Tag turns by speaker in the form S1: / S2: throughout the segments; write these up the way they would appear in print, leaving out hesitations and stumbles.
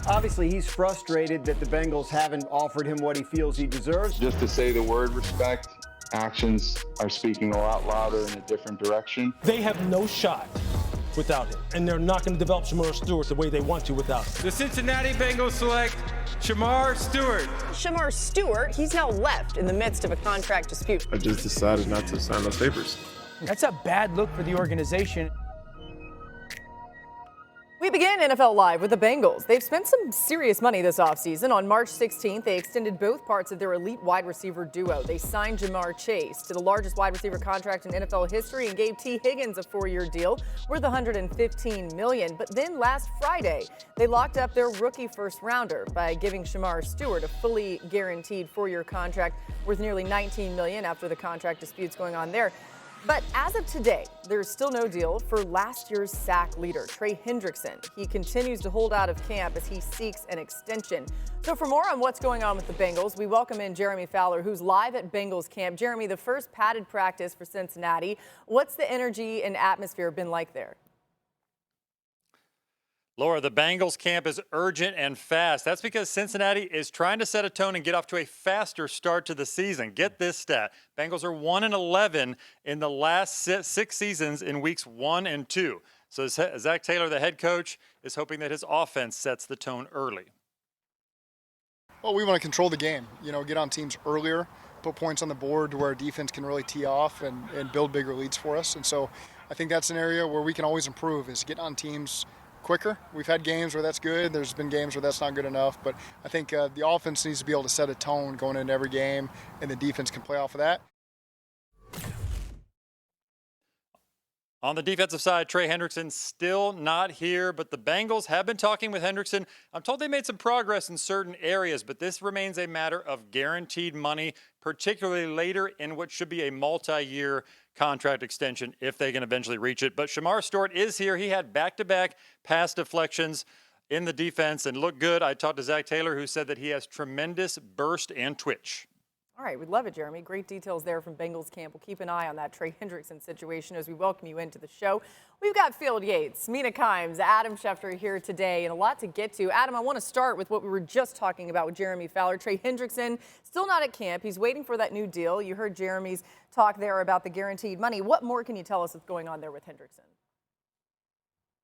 S1: Obviously, he's frustrated that the Bengals haven't offered him what he feels he deserves.
S2: Just to say the word respect, actions are speaking a lot louder in a different direction.
S3: They have no shot without him, and they're not going to develop Shamar Stewart the way they want to without him.
S4: The Cincinnati Bengals select Shamar Stewart.
S5: Shamar Stewart, he's now left in the midst of a contract dispute.
S6: I just decided not to sign those papers.
S7: That's a bad look for the organization.
S5: We begin NFL Live with the Bengals. They've spent some serious money this offseason. On March 16th, they extended both parts of their elite wide receiver duo. They signed Jamar Chase to the largest wide receiver contract in NFL history and gave T. Higgins a 4-year deal worth $115 million. But then last Friday, they locked up their rookie first-rounder by giving Shamar Stewart a fully guaranteed 4-year contract worth nearly $19 million after the contract disputes going on there. But as of today, there's still no deal for last year's sack leader, Trey Hendrickson. He continues to hold out of camp as he seeks an extension. So for more on what's going on with the Bengals, we welcome in Jeremy Fowler, who's live at Bengals camp. Jeremy, the first padded practice for Cincinnati. What's the energy and atmosphere been like there?
S8: Laura, the Bengals camp is urgent and fast. That's because Cincinnati is trying to set a tone and get off to a faster start to the season. Get this stat. Bengals are 1-11 in the last 6 seasons in weeks 1 and 2. So Zach Taylor, the head coach, is hoping that his offense sets the tone early.
S9: Well, we want to control the game, get on teams earlier, put points on the board to where our defense can really tee off and build bigger leads for us. And so I think that's an area where we can always improve, is get on teams quicker. We've had games where that's good. There's been games where that's not good enough. But I think the offense needs to be able to set a tone going into every game, and the defense can play off of that.
S8: On the defensive side, Trey Hendrickson still not here, but the Bengals have been talking with Hendrickson. I'm told they made some progress in certain areas, but this remains a matter of guaranteed money, particularly later in what should be a multi-year contract extension if they can eventually reach it. But Shamar Stewart is here. He had back-to-back pass deflections in the defense and looked good. I talked to Zach Taylor, who said that he has tremendous burst and twitch.
S5: All right, we love it, Jeremy. Great details there from Bengals camp. We'll keep an eye on that Trey Hendrickson situation as we welcome you into the show. We've got Field Yates, Mina, Adam Schefter here today, and a lot to get to. Adam, I want to start with what we were just talking about with Jeremy Fowler. Trey Hendrickson still not at camp. He's waiting for that new deal. You heard Jeremy's talk there about the guaranteed money. What more can you tell us what's going on there with Hendrickson?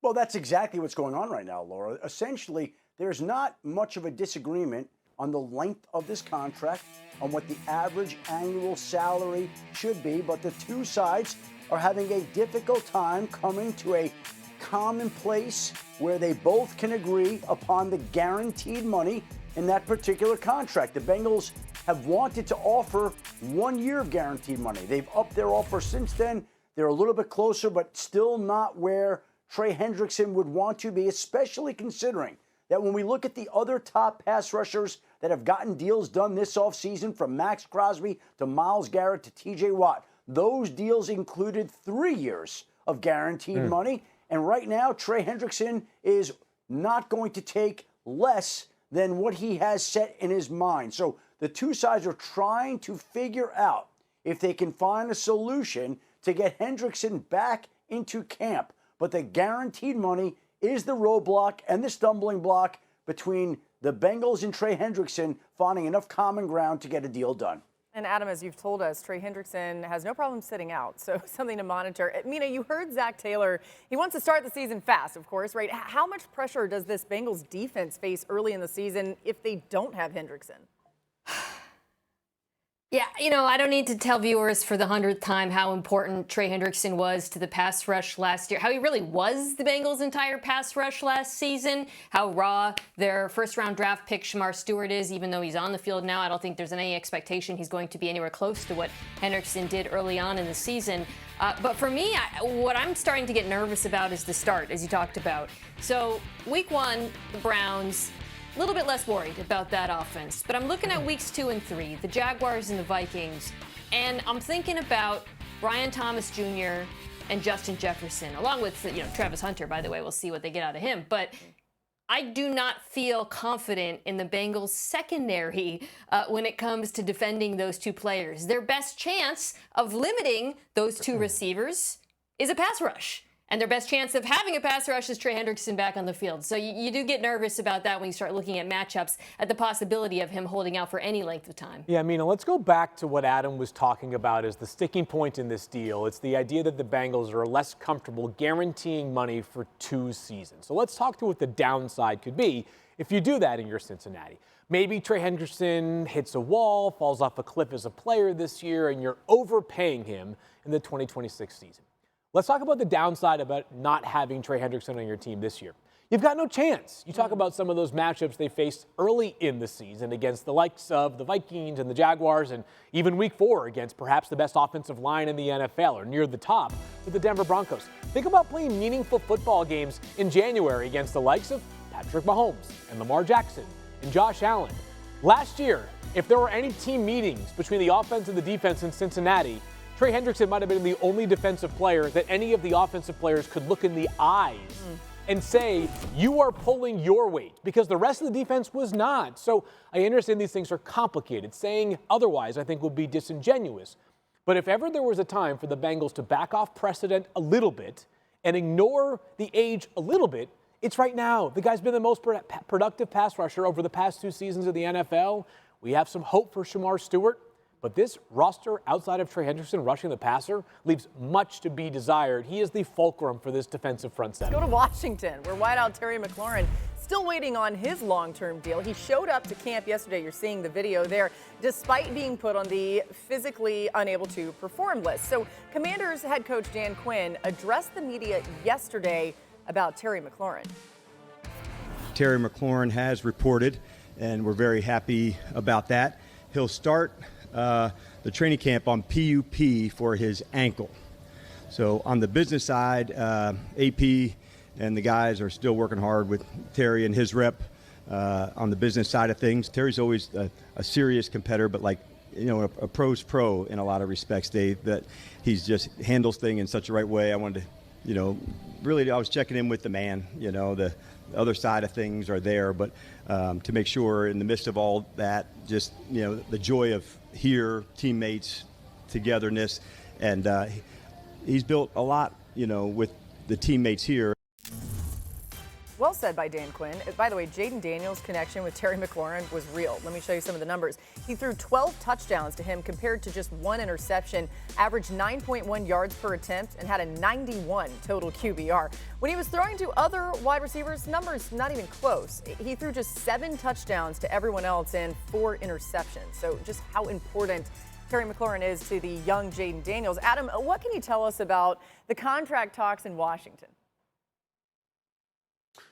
S10: Well, that's exactly what's going on right now, Laura. Essentially, there's not much of a disagreement on the length of this contract, on what the average annual salary should be, but the two sides are having a difficult time coming to a common place where they both can agree upon the guaranteed money in that particular contract. The Bengals have wanted to offer 1 year of guaranteed money. They've upped their offer since then. They're a little bit closer, but still not where Trey Hendrickson would want to be, especially considering that when we look at the other top pass rushers that have gotten deals done this offseason, from Max Crosby to Myles Garrett to TJ Watt, those deals included 3 years of guaranteed money. And right now, Trey Hendrickson is not going to take less than what he has set in his mind. So the two sides are trying to figure out if they can find a solution to get Hendrickson back into camp. But the guaranteed money is the roadblock and the stumbling block between the Bengals and Trey Hendrickson finding enough common ground to get a deal done.
S5: And Adam, as you've told us, Trey Hendrickson has no problem sitting out, so something to monitor. Mina, you heard Zach Taylor. He wants to start the season fast, of course, right? How much pressure does this Bengals defense face early in the season if they don't have Hendrickson?
S11: Yeah, I don't need to tell viewers for the 100th time how important Trey Hendrickson was to the pass rush last year, how he really was the Bengals' entire pass rush last season, how raw their first-round draft pick Shamar Stewart is. Even though he's on the field now, I don't think there's any expectation he's going to be anywhere close to what Hendrickson did early on in the season. But for me, what I'm starting to get nervous about is the start, as you talked about. So week 1, the Browns, a little bit less worried about that offense. But I'm looking at weeks 2 and 3, the Jaguars and the Vikings, and I'm thinking about Brian Thomas Jr. and Justin Jefferson, along with Travis Hunter, by the way. We'll see what they get out of him. But I do not feel confident in the Bengals' secondary when it comes to defending those two players. Their best chance of limiting those two receivers is a pass rush. And their best chance of having a pass rush is Trey Hendrickson back on the field. So you do get nervous about that when you start looking at matchups, at the possibility of him holding out for any length of time.
S12: Yeah, Mina, let's go back to what Adam was talking about as the sticking point in this deal. It's the idea that the Bengals are less comfortable guaranteeing money for 2 seasons. So let's talk to what the downside could be if you do that in your Cincinnati. Maybe Trey Hendrickson hits a wall, falls off a cliff as a player this year, and you're overpaying him in the 2026 season. Let's talk about the downside about not having Trey Hendrickson on your team this year. You've got no chance. You talk about some of those matchups they faced early in the season against the likes of the Vikings and the Jaguars, and even week 4 against perhaps the best offensive line in the NFL, or near the top with the Denver Broncos. Think about playing meaningful football games in January against the likes of Patrick Mahomes and Lamar Jackson and Josh Allen. Last year, if there were any team meetings between the offense and the defense in Cincinnati, Trey Hendrickson might have been the only defensive player that any of the offensive players could look in the eyes and say, you are pulling your weight, because the rest of the defense was not. So I understand these things are complicated. Saying otherwise, I think, would be disingenuous. But if ever there was a time for the Bengals to back off precedent a little bit and ignore the age a little bit, it's right now. The guy's been the most productive pass rusher over the past 2 seasons of the NFL. We have some hope for Shamar Stewart. But this roster, outside of Trey Hendrickson rushing the passer, leaves much to be desired. He is the fulcrum for this defensive front seven.
S5: Let's go to Washington, where wideout Terry McLaurin still waiting on his long-term deal. He showed up to camp yesterday. You're seeing the video there, despite being put on the physically unable to perform list. So Commanders head coach Dan Quinn addressed the media yesterday about Terry McLaurin.
S13: Terry McLaurin has reported, and we're very happy about that. He'll start the training camp on PUP for his ankle. So on the business side, AP and the guys are still working hard with Terry and his rep on the business side of things. Terry's always a serious competitor, but a pro's pro in a lot of respects, Dave, that he's just handles things in such a right way. I wanted to, really I was checking in with the man, the other side of things are there, but to make sure in the midst of all that, just, the joy of here, teammates, togetherness, and he's built a lot, with the teammates here.
S5: Well said by Dan Quinn. By the way, Jaden Daniels' connection with Terry McLaurin was real. Let me show you some of the numbers. He threw 12 touchdowns to him compared to just 1 interception, averaged 9.1 yards per attempt, and had a 91 total QBR. When he was throwing to other wide receivers, numbers not even close. He threw just 7 touchdowns to everyone else and 4 interceptions. So just how important Terry McLaurin is to the young Jaden Daniels. Adam, what can you tell us about the contract talks in Washington?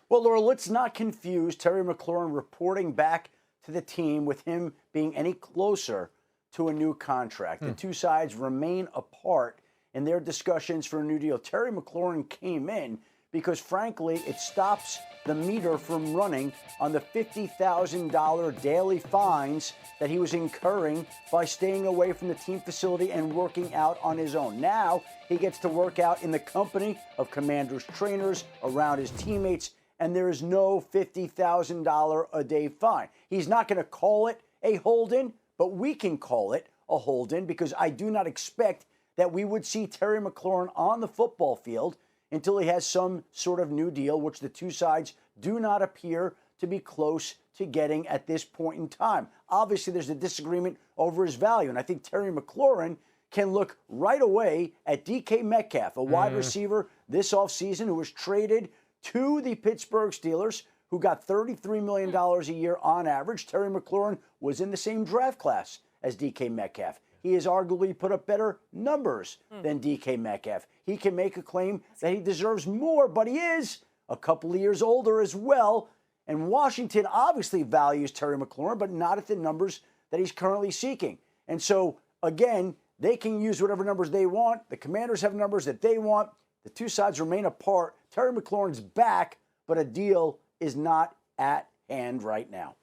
S10: Well, Laura, let's not confuse Terry McLaurin reporting back to the team with him being any closer to a new contract. The two sides remain apart in their discussions for a new deal. Terry McLaurin came in because, frankly, it stops the meter from running on the $50,000 daily fines that he was incurring by staying away from the team facility and working out on his own. Now he gets to work out in the company of Commanders trainers, around his teammates, and there is no $50,000 a day fine. He's not going to call it a hold-in, but we can call it a hold-in because I do not expect that we would see Terry McLaurin on the football field until he has some sort of new deal, which the two sides do not appear to be close to getting at this point in time. Obviously, there's a disagreement over his value, and I think Terry McLaurin can look right away at DK Metcalf, a wide receiver this offseason who was traded to the Pittsburgh Steelers, who got $33 million a year on average. Terry McLaurin was in the same draft class as DK Metcalf. He has arguably put up better numbers than DK Metcalf. He can make a claim that he deserves more, but he is a couple of years older as well. And Washington obviously values Terry McLaurin, but not at the numbers that he's currently seeking. And so, again, they can use whatever numbers they want. The Commanders have numbers that they want. The two sides remain apart. Terry McLaurin's back, but a deal is not at hand right now.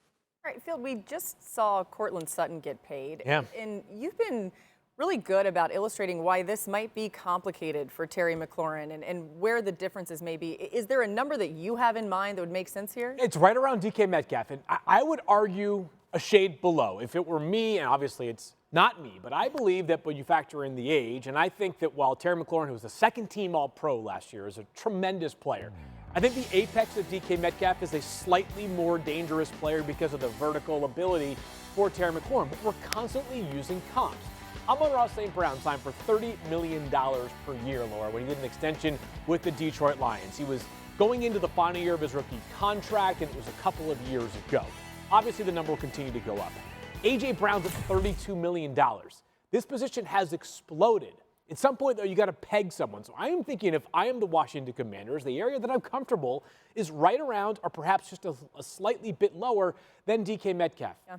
S5: All right, Phil, we just saw Cortland Sutton get paid.
S12: Yeah.
S5: And you've been really good about illustrating why this might be complicated for Terry McLaurin and where the differences may be. Is there a number that you have in mind that would make sense here?
S12: It's right around DK Metcalf, and I would argue a shade below. If it were me, and obviously it's Not me, but I believe that when you factor in the age, and I think that while Terry McLaurin, who was a second-team All-Pro last year, is a tremendous player, I think the apex of DK Metcalf is a slightly more dangerous player because of the vertical ability for Terry McLaurin, but we're constantly using comps. Amon-Ra St. Brown signed for $30 million per year, Laura, when he did an extension with the Detroit Lions. He was going into the final year of his rookie contract, and it was a couple of years ago. Obviously, the number will continue to go up. A.J. Brown's at $32 million. This position has exploded. At some point, though, you got to peg someone. So I am thinking if I am the Washington Commanders, the area that I'm comfortable is right around or perhaps just a slightly bit lower than DK Metcalf.
S5: Yeah.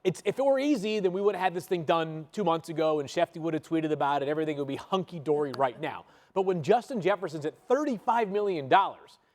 S12: If it were easy, then we would have had this thing done 2 months ago, and Schefter would have tweeted about it. Everything would be hunky-dory right now. But when Justin Jefferson's at $35 million,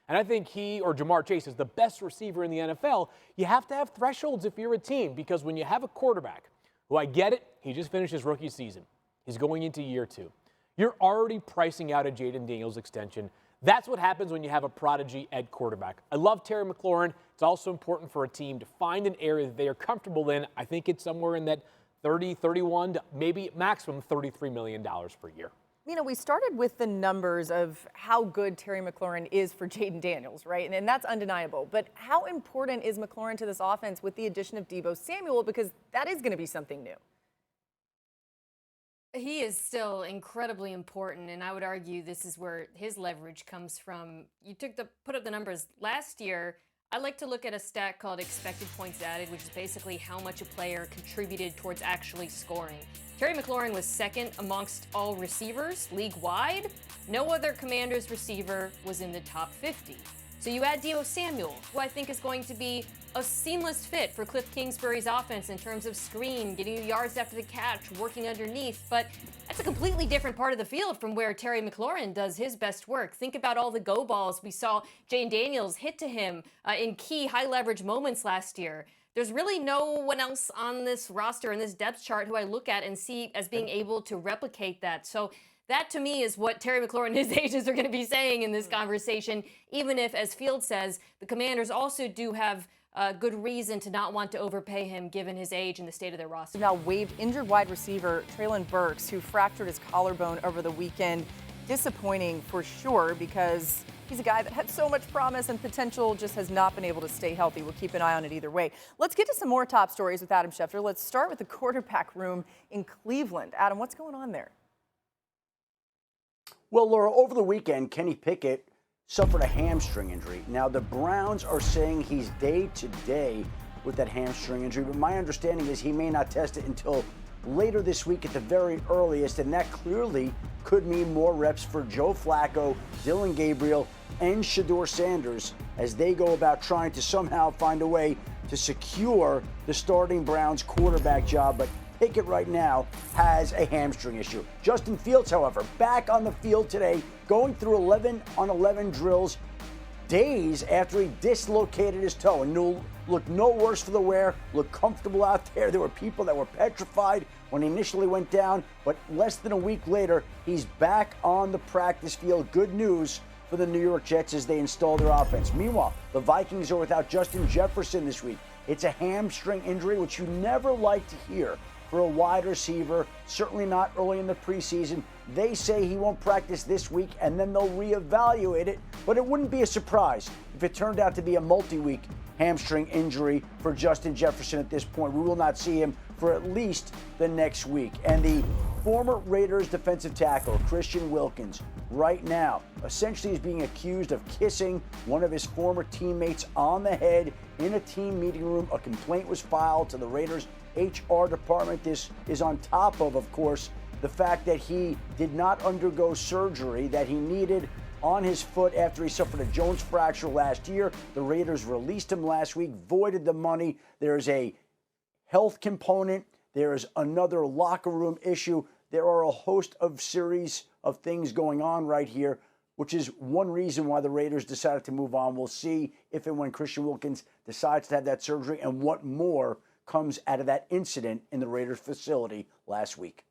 S12: and I think he or Jamar Chase is the best receiver in the NFL, you have to have thresholds if you're a team, because when you have a quarterback, who I get it, he just finished his rookie season. He's going into year 2. You're already pricing out a Jaden Daniels extension. That's what happens when you have a prodigy at quarterback. I love Terry McLaurin. It's also important for a team to find an area that they are comfortable in. I think it's somewhere in that 30, 31, to maybe maximum $33 million per year.
S5: You know, we started with the numbers of how good Terry McLaurin is for Jaden Daniels, right? And that's undeniable. But how important is McLaurin to this offense with the addition of Deebo Samuel? Because that is going to be something new.
S11: He is still incredibly important, and I would argue this is where his leverage comes from. You put up the numbers last year. I like to look at a stat called expected points added, which is basically how much a player contributed towards actually scoring. Terry McLaurin was second amongst all receivers league-wide. No other Commanders receiver was in the top 50. So you add Deebo Samuel, who I think is going to be a seamless fit for Cliff Kingsbury's offense in terms of screen, getting you yards after the catch, working underneath. But that's a completely different part of the field from where Terry McLaurin does his best work. Think about all the go balls we saw Jaden Daniels hit to him in key high-leverage moments last year. There's really no one else on this roster and this depth chart who I look at and see as being able to replicate that. So that, to me, is what Terry McLaurin and his agents are going to be saying in this conversation, even if, as Field says, the Commanders also do have good reason to not want to overpay him given his age and the state of their roster.
S5: Now waived injured wide receiver Treylon Burks, who fractured his collarbone over the weekend. Disappointing for sure, because he's a guy that had so much promise and potential, just has not been able to stay healthy. We'll keep an eye on it either way. Let's get to some more top stories with Adam Schefter. Let's start with the quarterback room in Cleveland. Adam, what's going on there?
S10: Well, Laura, over the weekend, Kenny Pickett suffered a hamstring injury. Now, the Browns are saying he's day-to-day with that hamstring injury, but my understanding is he may not test it until later this week at the very earliest, and that clearly could mean more reps for Joe Flacco, Dylan Gabriel, and Shedeur Sanders as they go about trying to somehow find a way to secure the starting Browns quarterback job. But Pickett right now has a hamstring issue. Justin Fields, however, back on the field today, going through 11-on-11 drills days after he dislocated his toe. And looked no worse for the wear, looked comfortable out there. There were people that were petrified when he initially went down, but less than a week later, he's back on the practice field. Good news for the New York Jets as they install their offense. Meanwhile, the Vikings are without Justin Jefferson this week. It's a hamstring injury, which you never like to hear for a wide receiver, certainly not early in the preseason. They say he won't practice this week, and then they'll reevaluate it. But it wouldn't be a surprise if it turned out to be a multi-week hamstring injury for Justin Jefferson at this point. We will not see him for at least the next week. And the former Raiders defensive tackle, Christian Wilkins, right now essentially is being accused of kissing one of his former teammates on the head in a team meeting room. A complaint was filed to the Raiders HR department. This is on top of course, the fact that he did not undergo surgery that he needed on his foot after he suffered a Jones fracture last year. The Raiders released him last week, voided the money. There's a health component. There is another locker room issue. There are a host of series of things going on right here, which is one reason why the Raiders decided to move on. We'll see if and when Christian Wilkins decides to have that surgery and what more comes out of that incident in the Raiders facility last week.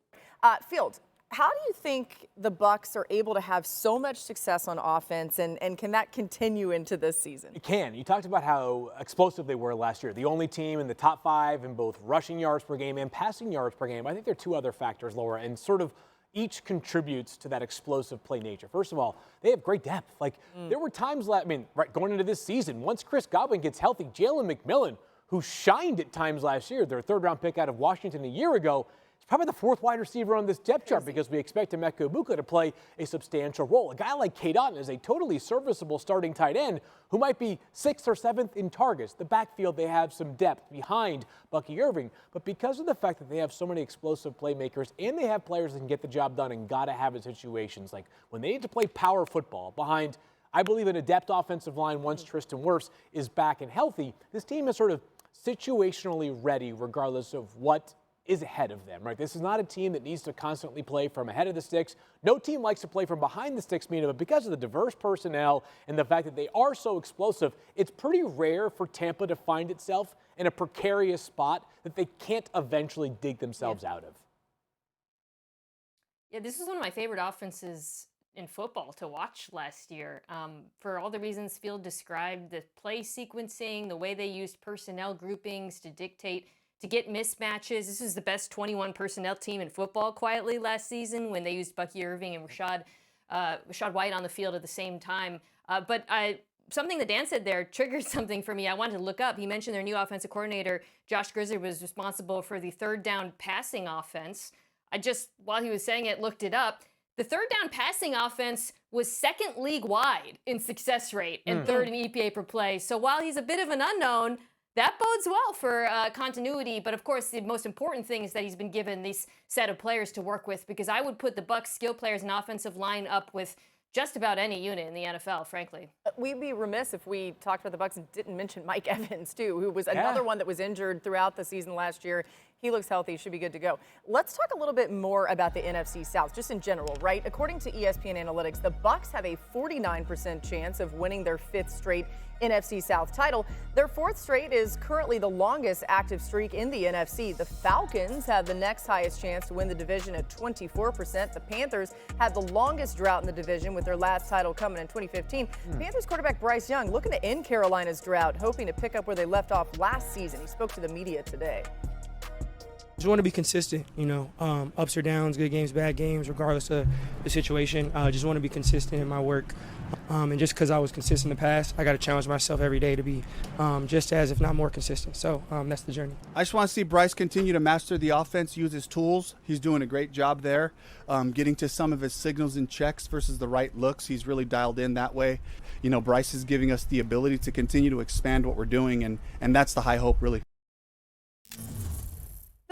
S5: Fields, How do you think the Bucs are able to have so much success on offense, and can that continue into this season?
S12: It can. You talked about how explosive they were last year. The only team in the top 5 in both rushing yards per game and passing yards per game. I think there are 2 other factors, Laura, and sort of each contributes to that explosive play nature. First of all, they have great depth. Like, there were times, going into this season, once Chris Godwin gets healthy, Jalen McMillan, who shined at times last year, their 3rd-round pick out of Washington a year ago, is probably the 4th wide receiver on this depth chart because we expect Emeka Egbuka to play a substantial role. A guy like Cade Otton is a totally serviceable starting tight end who might be 6th or 7th in targets. The backfield, they have some depth behind Bucky Irving, but because of the fact that they have so many explosive playmakers and they have players that can get the job done and gotta have it situations, like when they need to play power football behind, I believe, an adept offensive line once Tristan Wirfs is back and healthy, this team is sort of situationally ready regardless of what is ahead of them, right? This is not a team that needs to constantly play from ahead of the sticks. No team likes to play from behind the sticks, Mina, but because of the diverse personnel and the fact that they are so explosive, it's pretty rare for Tampa to find itself in a precarious spot that they can't eventually dig themselves out of.
S11: Yeah, this is one of my favorite offenses in football to watch last year. For all the reasons Field described, the play sequencing, the way they used personnel groupings to get mismatches. This was the best 21 personnel team in football quietly last season when they used Bucky Irving and Rashad White on the field at the same time. But something that Dan said there triggered something for me. I wanted to look up. He mentioned their new offensive coordinator, Josh Grizzard, was responsible for the 3rd down passing offense. While he was saying it, looked it up. The 3rd down passing offense was 2nd league-wide in success rate and 3rd in EPA per play. So while he's a bit of an unknown, that bodes well for continuity, but of course the most important thing is that he's been given this set of players to work with, because I would put the Bucs skill players and offensive line up with just about any unit in the NFL, frankly.
S5: We'd be remiss if we talked about the Bucs and didn't mention Mike Evans, too, who was another one that was injured throughout the season last year. He looks healthy, should be good to go. Let's talk a little bit more about the NFC South, just in general, right? According to ESPN Analytics, the Bucs have a 49% chance of winning their 5th straight NFC South title. Their 4th straight is currently the longest active streak in the NFC. The Falcons have the next highest chance to win the division at 24%. The Panthers have the longest drought in the division with their last title coming in 2015. Panthers quarterback Bryce Young looking to end Carolina's drought, hoping to pick up where they left off last season. He spoke to the media today.
S14: Just want to be consistent, ups or downs, good games, bad games, regardless of the situation. Just want to be consistent in my work. And just because I was consistent in the past, I got to challenge myself every day to be just as, if not more, consistent. So that's the journey.
S15: I just want to see Bryce continue to master the offense, use his tools. He's doing a great job there, getting to some of his signals and checks versus the right looks. He's really dialed in that way. Bryce is giving us the ability to continue to expand what we're doing, and that's the high hope, really.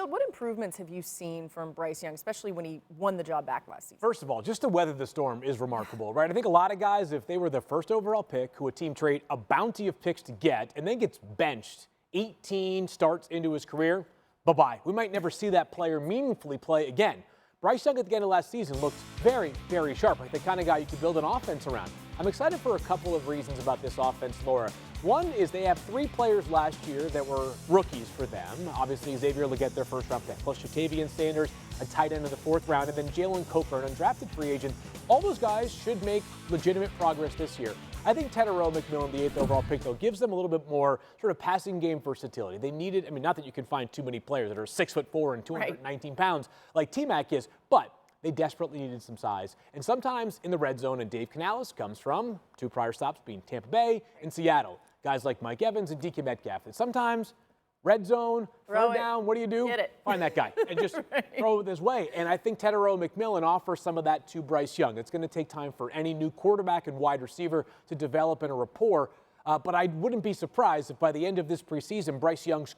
S5: What improvements have you seen from Bryce Young, especially when he won the job back last season?
S12: First of all, just to weather the storm is remarkable, right? I think a lot of guys, if they were the 1st overall pick, who a team trade a bounty of picks to get, and then gets benched 18 starts into his career, bye-bye. We might never see that player meaningfully play again. Bryce Young at the end of last season looked very, very sharp, like the kind of guy you could build an offense around. I'm excited for a couple of reasons about this offense, Laura. One is they have 3 players last year that were rookies for them. Obviously, Xavier Legette, their 1st-round pick, plus Jatavian Sanders, a tight end of the 4th round, and then Jalen Coker, an undrafted free agent. All those guys should make legitimate progress this year. I think Tetairoa McMillan, the 8th overall pick, though, gives them a little bit more sort of passing game versatility. They needed, not that you can find too many players that are 6'4" and 219 pounds like T-Mac is, but they desperately needed some size. And sometimes in the red zone, and Dave Canales comes from 2 prior stops being Tampa Bay and Seattle. Guys like Mike Evans and DK Metcalf. And sometimes red zone, throw down, what do?
S5: Get it.
S12: Find that guy and just throw it this way. And I think Tetairoa McMillan offers some of that to Bryce Young. It's going to take time for any new quarterback and wide receiver to develop in a rapport. But I wouldn't be surprised if by the end of this preseason, Bryce Young's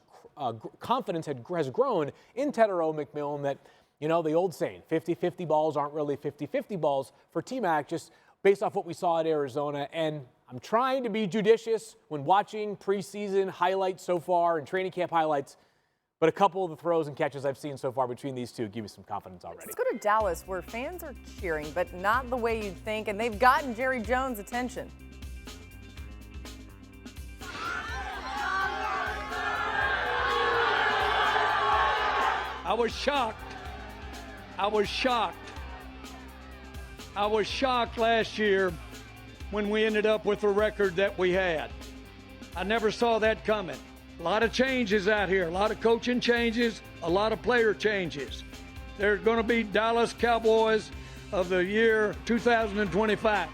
S12: confidence has grown in Tetairoa McMillan that, the old saying, 50-50 balls aren't really 50-50 balls for T-Mac, just based off what we saw at Arizona. And I'm trying to be judicious when watching preseason highlights so far and training camp highlights, but a couple of the throws and catches I've seen so far between these two give me some confidence already.
S5: Let's go to Dallas, where fans are cheering, but not the way you'd think, and they've gotten Jerry Jones' attention.
S16: I was shocked I was shocked last year when we ended up with the record that we had. I never saw that coming. A lot of changes out here, a lot of coaching changes, a lot of player changes. They're going to be Dallas Cowboys of the year 2025.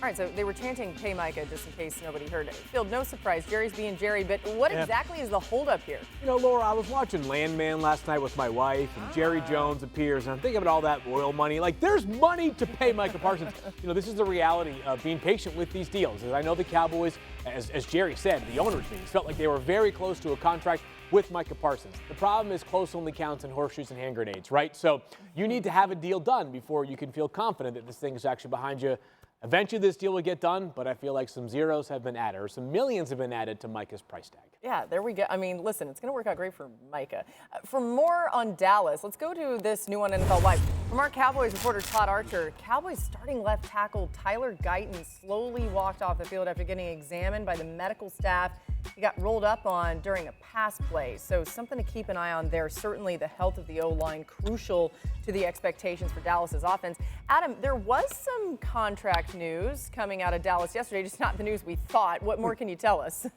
S5: All right, so they were chanting "Pay Micah" just in case nobody heard it. Field, no surprise, Jerry's being Jerry, but what exactly is the holdup here?
S12: You know, Laura, I was watching Landman last night with my wife, and Jerry Jones appears, and I'm thinking about all that oil money. Like, there's money to pay Micah Parsons. You know, this is the reality of being patient with these deals. And I know the Cowboys, as Jerry said, the owners meetings, felt like they were very close to a contract with Micah Parsons. The problem is close only counts in horseshoes and hand grenades, right? So you need to have a deal done before you can feel confident that this thing is actually behind you. Eventually this deal will get done, but I feel like some zeros have been added, or some millions have been added to Micah's price tag.
S5: Yeah, there we go. I mean, listen, it's going to work out great for Micah. For more on Dallas, let's go to this new on NFL Live. From our Cowboys reporter Todd Archer, Cowboys starting left tackle Tyler Guyton slowly walked off the field after getting examined by the medical staff. He got rolled up on during a pass play, so something to keep an eye on there. Certainly the health of the O-line crucial to the expectations for Dallas's offense. Adam, there was some contract news coming out of Dallas yesterday, just not the news we thought. What more can you tell us?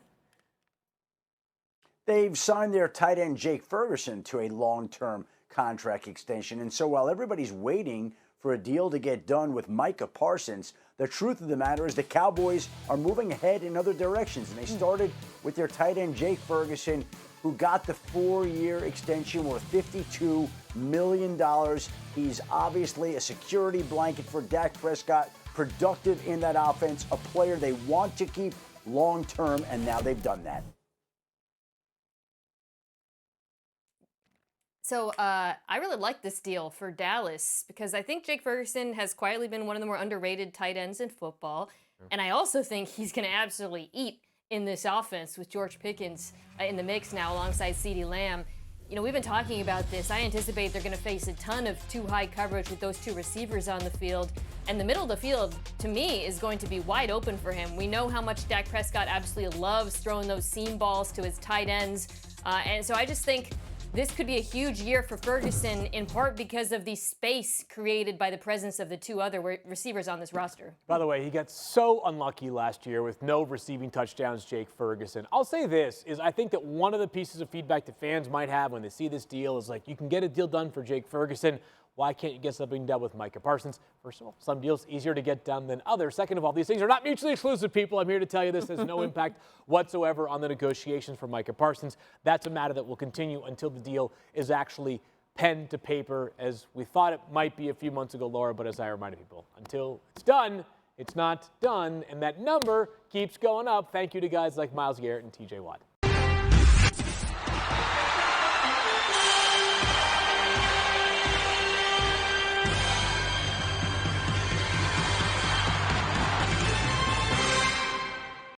S10: They've signed their tight end Jake Ferguson to a long-term contract extension. And so while everybody's waiting for a deal to get done with Micah Parsons, the truth of the matter is the Cowboys are moving ahead in other directions. And they started with their tight end Jake Ferguson, who got the 4-year extension worth $52 million. He's obviously a security blanket for Dak Prescott, productive in that offense, a player they want to keep long-term, and now they've done that.
S11: So I really like this deal for Dallas because I think Jake Ferguson has quietly been one of the more underrated tight ends in football. And I also think he's going to absolutely eat in this offense with George Pickens in the mix now alongside CeeDee Lamb. You know, we've been talking about this. I anticipate they're going to face a ton of too high coverage with those two receivers on the field. And the middle of the field, to me, is going to be wide open for him. We know how much Dak Prescott absolutely loves throwing those seam balls to his tight ends. And so I just think this could be a huge year for Ferguson, in part because of the space created by the presence of the two other receivers on this roster.
S12: By the way, he got so unlucky last year with no receiving touchdowns, Jake Ferguson. I'll say this, is I think that one of the pieces of feedback that fans might have when they see this deal is like, you can get a deal done for Jake Ferguson. Why can't you get something done with Micah Parsons? First of all, some deals easier to get done than others. Second of all, these things are not mutually exclusive, people. I'm here to tell you this has no impact whatsoever on the negotiations for Micah Parsons. That's a matter that will continue until the deal is actually pen to paper, as we thought it might be a few months ago, Laura, but as I reminded people, until it's done, it's not done, and that number keeps going up. Thank you to guys like Myles Garrett and TJ Watt.